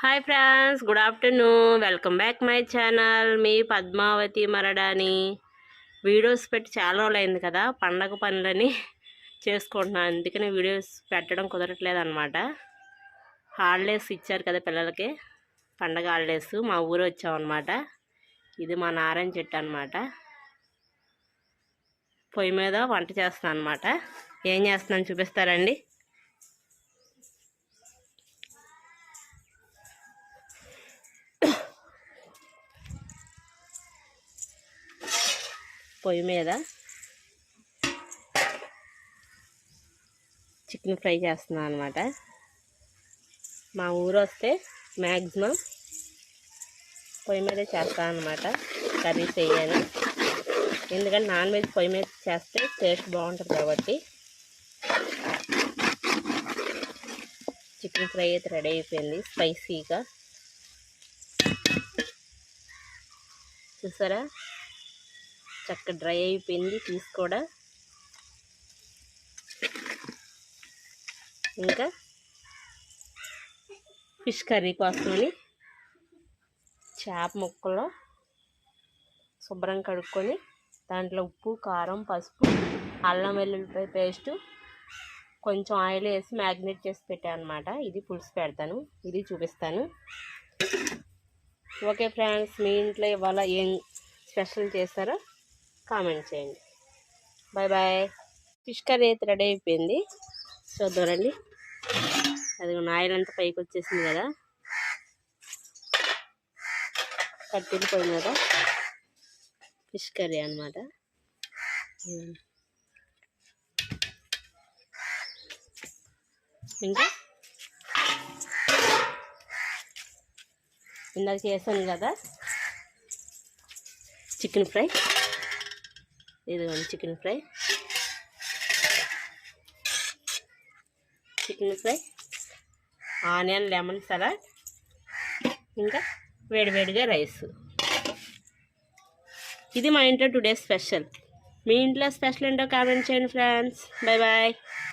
Hi friends, good afternoon. Welcome back my channel. మీ Padmavathi Maradani. Videos పెట్టి చాలా రోజులు అయింది కదా, పండగ పనులని చేసుకుంటున్నాను. అందుకనే వీడియోస్ పెట్టడం కుదరట్లేదు అనమాట. హాలిడేస్ ఇచ్చారు కదా పిల్లలకి, పండగ హాలిడేస్. మా ఊరు వచ్చామన్నమాట. ఇది మా నారాయణ చెట్టు అనమాట. పొయ్యి మీద వంట చేస్తాను అనమాట. ఏం చేస్తున్నాను చూపిస్తారండి. పొయ్యి మీద చికెన్ ఫ్రై చేస్తున్నాను అనమాట. మా ఊరు వస్తే మ్యాక్సిమం పొయ్యి మీదే చేస్తాను అనమాట కర్రీస్ వేయాలి. ఎందుకంటే నాన్ వెజ్ పొయ్యి మీద చేస్తే టేస్ట్ బాగుంటుంది కాబట్టి. చికెన్ ఫ్రై అయితే రెడీ అయిపోయింది స్పైసీగా. చూసారా, చక్కగా డ్రై అయిపోయింది పీస్ కూడా. ఇంకా ఫిష్ కర్రీ కోసమని చేప ముక్కలు శుభ్రం కడుక్కొని దాంట్లో ఉప్పు, కారం, పసుపు, అల్లం వెల్లుల్లిపాయ పేస్టు, కొంచెం ఆయిల్ వేసి మ్యాగ్నేట్ చేసి పెట్టాను అనమాట. ఇది పులుసు పెడతాను, ఇది చూపిస్తాను. ఓకే ఫ్రెండ్స్, మీ ఇంట్లో ఇవాళ ఏం స్పెషల్ చేస్తారో కామెంట్ చేయండి. Bye bye. ఫిష్ కర్రీ అయితే రెడీ అయిపోయింది, చూద్దామండి. అది ఆయిల్ అంతా పైకి వచ్చేసింది కదా. కట్టెలు పొయ్యి మీద ఫిష్ కర్రీ అనమాట. ఇంకా ఇందాక చేశాను కదా చికెన్ ఫ్రై. ఇదిగోండి chicken fry, onion lemon salad, ఇంకా వేడివేడిగా రైస్. ఇది మా ఇంట్లో టుడే స్పెషల్. మీ ఇంట్లో స్పెషల్ ఏంటో కామెంట్ చేయండి ఫ్రెండ్స్. Bye bye.